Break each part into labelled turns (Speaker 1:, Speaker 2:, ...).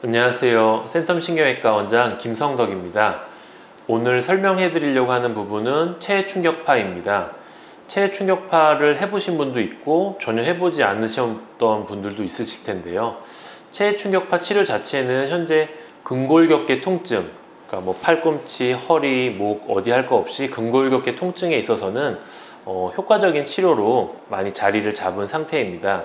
Speaker 1: 안녕하세요. 센텀 신경외과 원장 김성덕입니다. 오늘 설명해 드리려고 하는 부분은 체해 충격파입니다. 체해 충격파를 해보신 분도 있고 전혀 해보지 않으셨던 분들도 있으실 텐데요. 체해 충격파 치료 자체는 현재 근골격계 통증, 그러니까 뭐 팔꿈치, 허리, 목 어디 할 거 없이 근골격계 통증에 있어서는 효과적인 치료로 많이 자리를 잡은 상태입니다.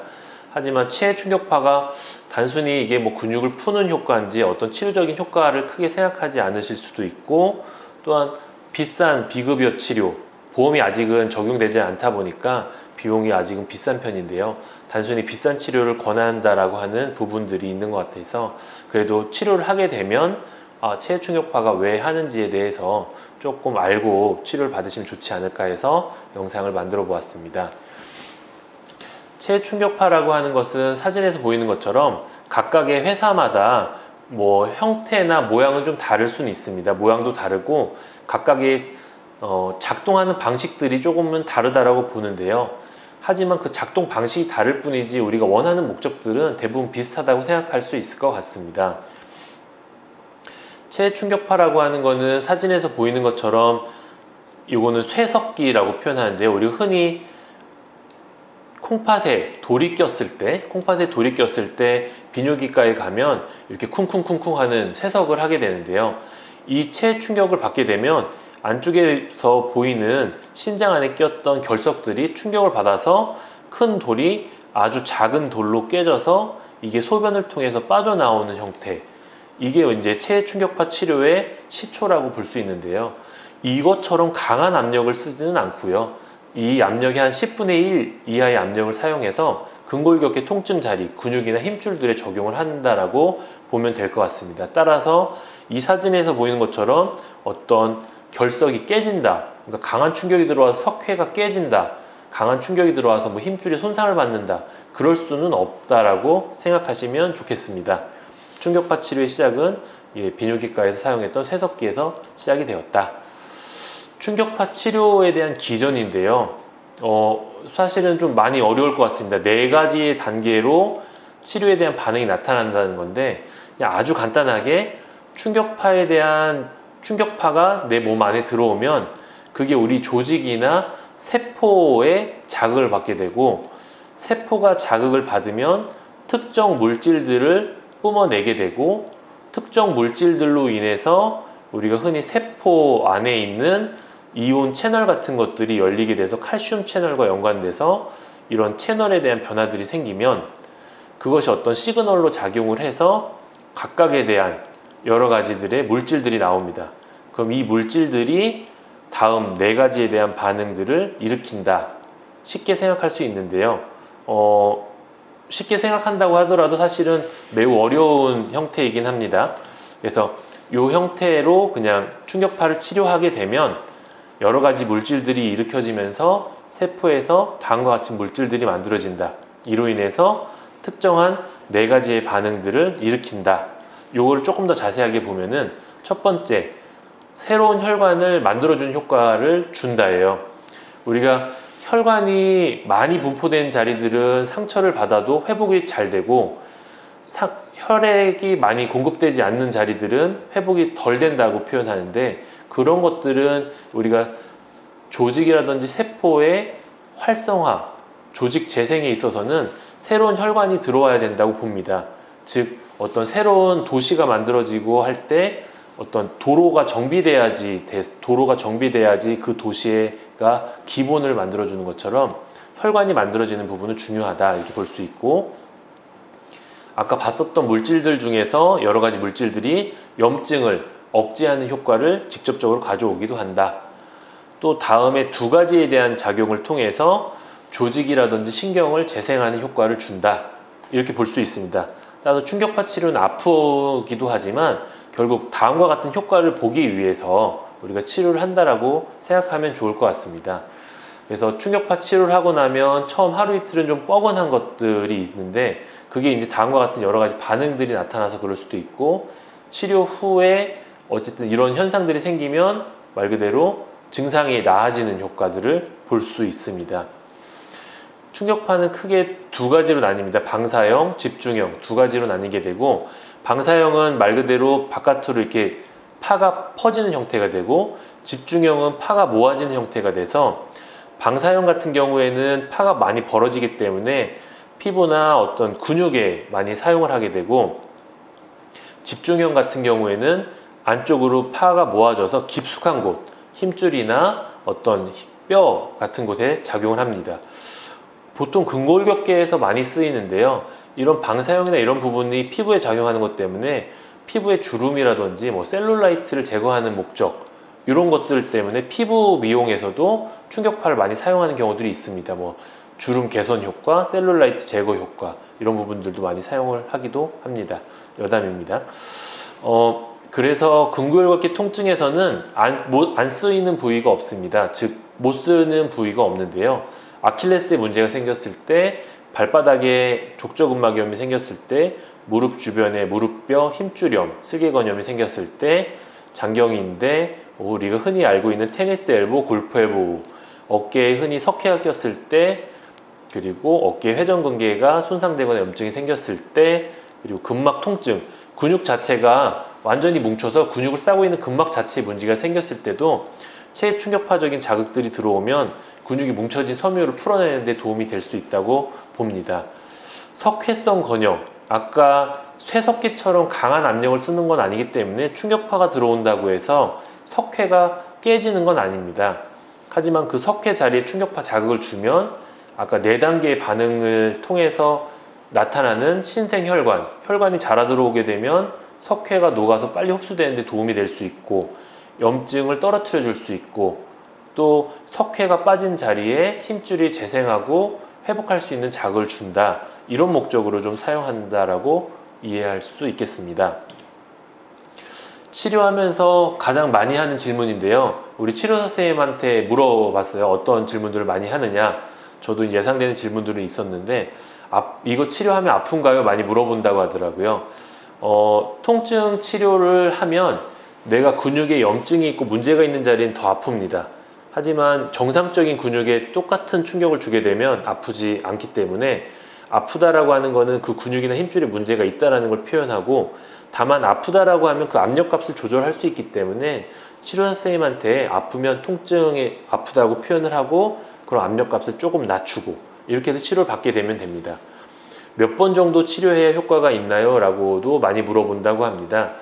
Speaker 1: 하지만 체해 충격파가 단순히 이게 뭐 근육을 푸는 효과인지 어떤 치료적인 효과를 크게 생각하지 않으실 수도 있고, 또한 비싼 비급여 치료, 보험이 아직은 적용되지 않다 보니까 비용이 아직은 비싼 편인데요. 단순히 비싼 치료를 권한다라고 하는 부분들이 있는 것 같아서 그래도 치료를 하게 되면 체해 충격파가 왜 하는지에 대해서 조금 알고 치료를 받으시면 좋지 않을까 해서 영상을 만들어 보았습니다. 체해 충격파라고 하는 것은 사진에서 보이는 것처럼 각각의 회사마다 뭐 형태나 모양은 좀 다를 수는 있습니다. 모양도 다르고 각각의 작동하는 방식들이 조금은 다르다라고 보는데요. 하지만 그 작동 방식이 다를 뿐이지 우리가 원하는 목적들은 대부분 비슷하다고 생각할 수 있을 것 같습니다. 체해 충격파라고 하는 것은 사진에서 보이는 것처럼 이거는 쇠석기라고 표현하는데요. 우리가 흔히 콩팥에 돌이 꼈을 때 비뇨기과에 가면 이렇게 쿵쿵쿵쿵 하는 쇠석을 하게 되는데요. 이 체해 충격을 받게 되면 안쪽에서 보이는 신장 안에 꼈던 결석들이 충격을 받아서 큰 돌이 아주 작은 돌로 깨져서 이게 소변을 통해서 빠져나오는 형태, 이게 이제 체해 충격파 치료의 시초라고 볼 수 있는데요. 이것처럼 강한 압력을 쓰지는 않고요. 이 압력이 한 10분의 1 이하의 압력을 사용해서 근골격계 통증 자리, 근육이나 힘줄들에 적용을 한다라고 보면 될 것 같습니다. 따라서 이 사진에서 보이는 것처럼 어떤 결석이 깨진다, 그러니까 강한 충격이 들어와서 석회가 깨진다, 강한 충격이 들어와서 뭐 힘줄이 손상을 받는다, 그럴 수는 없다라고 생각하시면 좋겠습니다. 충격파 치료의 시작은 비뇨기과에서 사용했던 쇠석기에서 시작이 되었다. 충격파 치료에 대한 기전인데요. 사실은 좀 많이 어려울 것 같습니다. 4가지의 단계로 치료에 대한 반응이 나타난다는 건데, 그냥 아주 간단하게 충격파가 내 몸 안에 들어오면 그게 우리 조직이나 세포에 자극을 받게 되고, 세포가 자극을 받으면 특정 물질들을 뿜어내게 되고, 특정 물질들로 인해서 우리가 흔히 세포 안에 있는 이온 채널 같은 것들이 열리게 돼서 칼슘 채널과 연관돼서 이런 채널에 대한 변화들이 생기면 그것이 어떤 시그널로 작용을 해서 각각에 대한 여러 가지들의 물질들이 나옵니다. 그럼 이 물질들이 다음 4가지에 대한 반응들을 일으킨다. 쉽게 생각할 수 있는데요. 쉽게 생각한다고 하더라도 사실은 매우 어려운 형태이긴 합니다. 그래서 이 형태로 그냥 충격파를 치료하게 되면 여러 가지 물질들이 일으켜지면서 세포에서 다음과 같은 물질들이 만들어진다. 이로 인해서 특정한 4가지의 반응들을 일으킨다. 요거를 조금 더 자세하게 보면은 첫 번째, 새로운 혈관을 만들어주는 효과를 준다예요. 우리가 혈관이 많이 분포된 자리들은 상처를 받아도 회복이 잘 되고, 혈액이 많이 공급되지 않는 자리들은 회복이 덜 된다고 표현하는데, 그런 것들은 우리가 조직이라든지 세포의 활성화, 조직 재생에 있어서는 새로운 혈관이 들어와야 된다고 봅니다. 즉 어떤 새로운 도시가 만들어지고 할 때 어떤 도로가 정비돼야지 그 도시가 기본을 만들어주는 것처럼 혈관이 만들어지는 부분은 중요하다, 이렇게 볼 수 있고, 아까 봤었던 물질들 중에서 여러 가지 물질들이 염증을 억제하는 효과를 직접적으로 가져오기도 한다. 또 다음에 2가지에 대한 작용을 통해서 조직이라든지 신경을 재생하는 효과를 준다, 이렇게 볼 수 있습니다. 따라서 충격파 치료는 아프기도 하지만 결국 다음과 같은 효과를 보기 위해서 우리가 치료를 한다라고 생각하면 좋을 것 같습니다. 그래서 충격파 치료를 하고 나면 처음 하루 이틀은 좀 뻐근한 것들이 있는데, 그게 이제 다음과 같은 여러 가지 반응들이 나타나서 그럴 수도 있고, 치료 후에 어쨌든 이런 현상들이 생기면 말 그대로 증상이 나아지는 효과들을 볼 수 있습니다. 충격파는 크게 두 가지로 나뉩니다. 방사형, 집중형 두 가지로 나뉘게 되고, 방사형은 말 그대로 바깥으로 이렇게 파가 퍼지는 형태가 되고, 집중형은 파가 모아지는 형태가 돼서, 방사형 같은 경우에는 파가 많이 벌어지기 때문에 피부나 어떤 근육에 많이 사용을 하게 되고, 집중형 같은 경우에는 안쪽으로 파가 모아져서 깊숙한 곳, 힘줄이나 어떤 뼈 같은 곳에 작용을 합니다. 보통 근골격계에서 많이 쓰이는데요. 이런 방사형이나 이런 부분이 피부에 작용하는 것 때문에 피부의 주름이라든지 셀룰라이트를 제거하는 목적, 이런 것들 때문에 피부 미용에서도 충격파를 많이 사용하는 경우들이 있습니다. 주름 개선 효과, 셀룰라이트 제거 효과, 이런 부분들도 많이 사용을 하기도 합니다. 여담입니다. 그래서 근골격계 통증에서는 안 쓰이는 부위가 없습니다. 즉, 못 쓰는 부위가 없는데요. 아킬레스에 문제가 생겼을 때, 발바닥에 족저근막염이 생겼을 때, 무릎 주변에 무릎뼈 힘줄염, 슬개건염이 생겼을 때, 장경이인데 우리가 흔히 알고 있는 테니스 엘보, 골프 엘보, 어깨에 흔히 석회가 꼈을 때, 그리고 어깨 회전근개가 손상되거나 염증이 생겼을 때, 그리고 근막 통증, 근육 자체가 완전히 뭉쳐서 근육을 싸고 있는 근막 자체에 문제가 생겼을 때도 체충격파적인 자극들이 들어오면 근육이 뭉쳐진 섬유를 풀어내는 데 도움이 될 수 있다고 봅니다. 석회성 건염, 아까 쇠석기처럼 강한 압력을 쓰는 건 아니기 때문에 충격파가 들어온다고 해서 석회가 깨지는 건 아닙니다. 하지만 그 석회 자리에 충격파 자극을 주면 아까 4단계의 반응을 통해서 나타나는 신생혈관, 혈관이 자라 들어오게 되면 석회가 녹아서 빨리 흡수되는 데 도움이 될 수 있고, 염증을 떨어뜨려 줄 수 있고, 또 석회가 빠진 자리에 힘줄이 재생하고 회복할 수 있는 자극을 준다, 이런 목적으로 좀 사용한다라고 이해할 수 있겠습니다. 치료하면서 가장 많이 하는 질문인데요. 우리 치료사 선생님한테 물어봤어요. 어떤 질문들을 많이 하느냐. 저도 예상되는 질문들이 있었는데, 이거 치료하면 아픈가요? 많이 물어본다고 하더라고요. 통증 치료를 하면 내가 근육에 염증이 있고 문제가 있는 자리는 더 아픕니다. 하지만 정상적인 근육에 똑같은 충격을 주게 되면 아프지 않기 때문에, 아프다라고 하는 거는 그 근육이나 힘줄에 문제가 있다라는 걸 표현하고, 다만 아프다라고 하면 그 압력값을 조절할 수 있기 때문에 치료사 선생님한테 아프면 통증이 아프다고 표현을 하고, 그럼 압력값을 조금 낮추고, 이렇게 해서 치료를 받게 되면 됩니다. 몇 번 정도 치료해야 효과가 있나요? 라고도 많이 물어본다고 합니다.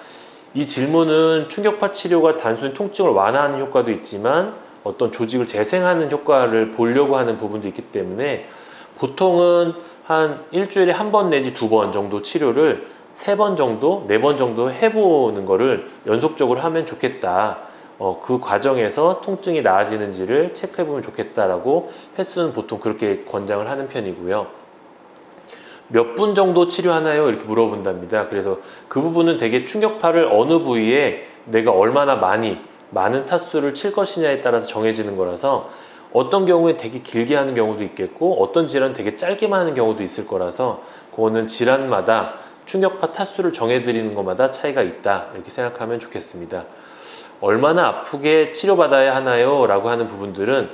Speaker 1: 이 질문은 충격파 치료가 단순히 통증을 완화하는 효과도 있지만 어떤 조직을 재생하는 효과를 보려고 하는 부분도 있기 때문에, 보통은 한 일주일에 1번 내지 2번 정도 치료를 3번 정도, 4번 정도 해보는 거를 연속적으로 하면 좋겠다. 그 과정에서 통증이 나아지는지를 체크해보면 좋겠다라고 횟수는 보통 그렇게 권장을 하는 편이고요. 몇 분 정도 치료하나요? 이렇게 물어본답니다. 그래서 그 부분은 되게 충격파를 어느 부위에 내가 얼마나 많은 타수를 칠 것이냐에 따라서 정해지는 거라서, 어떤 경우에 되게 길게 하는 경우도 있겠고, 어떤 질환은 되게 짧게만 하는 경우도 있을 거라서, 그거는 질환마다 충격파 타수를 정해드리는 것마다 차이가 있다, 이렇게 생각하면 좋겠습니다. 얼마나 아프게 치료받아야 하나요? 라고 하는 부분들은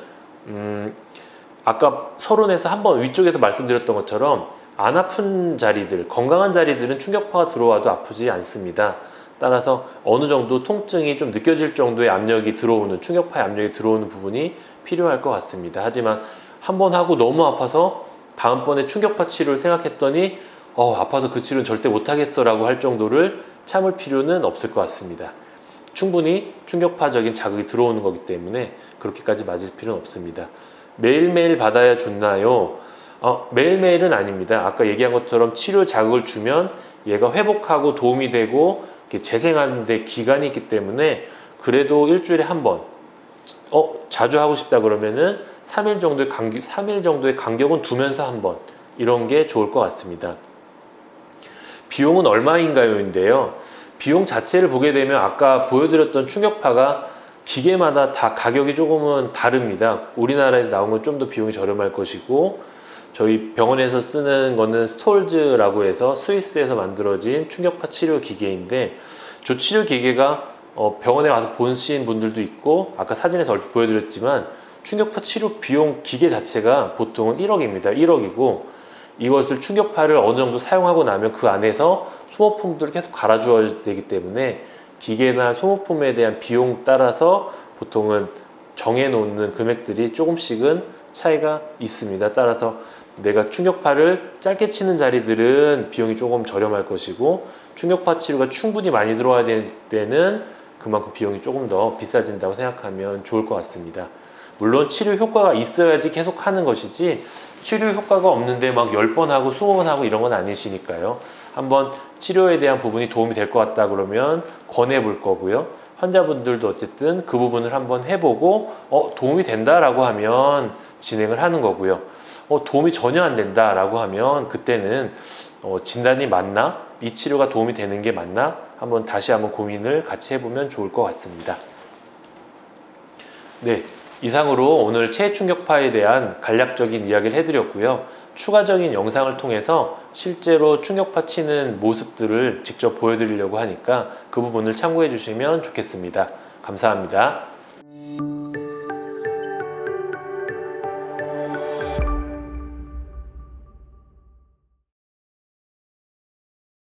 Speaker 1: 아까 서론에서 한번 위쪽에서 말씀드렸던 것처럼, 안 아픈 자리들, 건강한 자리들은 충격파가 들어와도 아프지 않습니다. 따라서 어느 정도 통증이 좀 느껴질 정도의 압력이 들어오는, 충격파의 압력이 들어오는 부분이 필요할 것 같습니다. 하지만 한 번 하고 너무 아파서 다음번에 충격파 치료를 생각했더니 아파서 그 치료는 절대 못하겠어 라고 할 정도를 참을 필요는 없을 것 같습니다. 충분히 충격파적인 자극이 들어오는 거기 때문에 그렇게까지 맞을 필요는 없습니다. 매일매일 받아야 좋나요? 매일매일은 아닙니다. 아까 얘기한 것처럼 치료 자극을 주면 얘가 회복하고 도움이 되고 재생하는 데 기간이 있기 때문에, 그래도 일주일에 1번, 자주 하고 싶다 그러면은 3일 정도의 간격은 두면서 1번, 이런 게 좋을 것 같습니다. 비용은 얼마인가요? 인데요. 비용 자체를 보게 되면 아까 보여드렸던 충격파가 기계마다 다 가격이 조금은 다릅니다. 우리나라에서 나온 건 좀 더 비용이 저렴할 것이고, 저희 병원에서 쓰는 거는 스톨즈라고 해서 스위스에서 만들어진 충격파 치료 기계인데, 저 치료 기계가 병원에 와서 보신 분들도 있고, 아까 사진에서 얼핏 보여드렸지만 충격파 치료 비용 기계 자체가 보통은 1억입니다. 1억이고 이것을 충격파를 어느 정도 사용하고 나면 그 안에서 소모품들을 계속 갈아줘야 되기 때문에 기계나 소모품에 대한 비용 따라서 보통은 정해놓는 금액들이 조금씩은 차이가 있습니다. 따라서 내가 충격파를 짧게 치는 자리들은 비용이 조금 저렴할 것이고 충격파 치료가 충분히 많이 들어와야 될 때는 그만큼 비용이 조금 더 비싸진다고 생각하면 좋을 것 같습니다. 물론 치료 효과가 있어야지 계속 하는 것이지 치료 효과가 없는데 막 10번 하고 20번 하고 이런 건 아니시니까요. 한번 치료에 대한 부분이 도움이 될 것 같다 그러면 권해 볼 거고요. 환자분들도 어쨌든 그 부분을 한번 해보고 도움이 된다라고 하면 진행을 하는 거고요. 도움이 전혀 안 된다라고 하면 그때는 진단이 맞나? 이 치료가 도움이 되는 게 맞나? 다시 한번 고민을 같이 해보면 좋을 것 같습니다. 네, 이상으로 오늘 체충격파에 대한 간략적인 이야기를 해드렸고요. 추가적인 영상을 통해서 실제로 충격파 치는 모습들을 직접 보여드리려고 하니까 그 부분을 참고해 주시면 좋겠습니다. 감사합니다.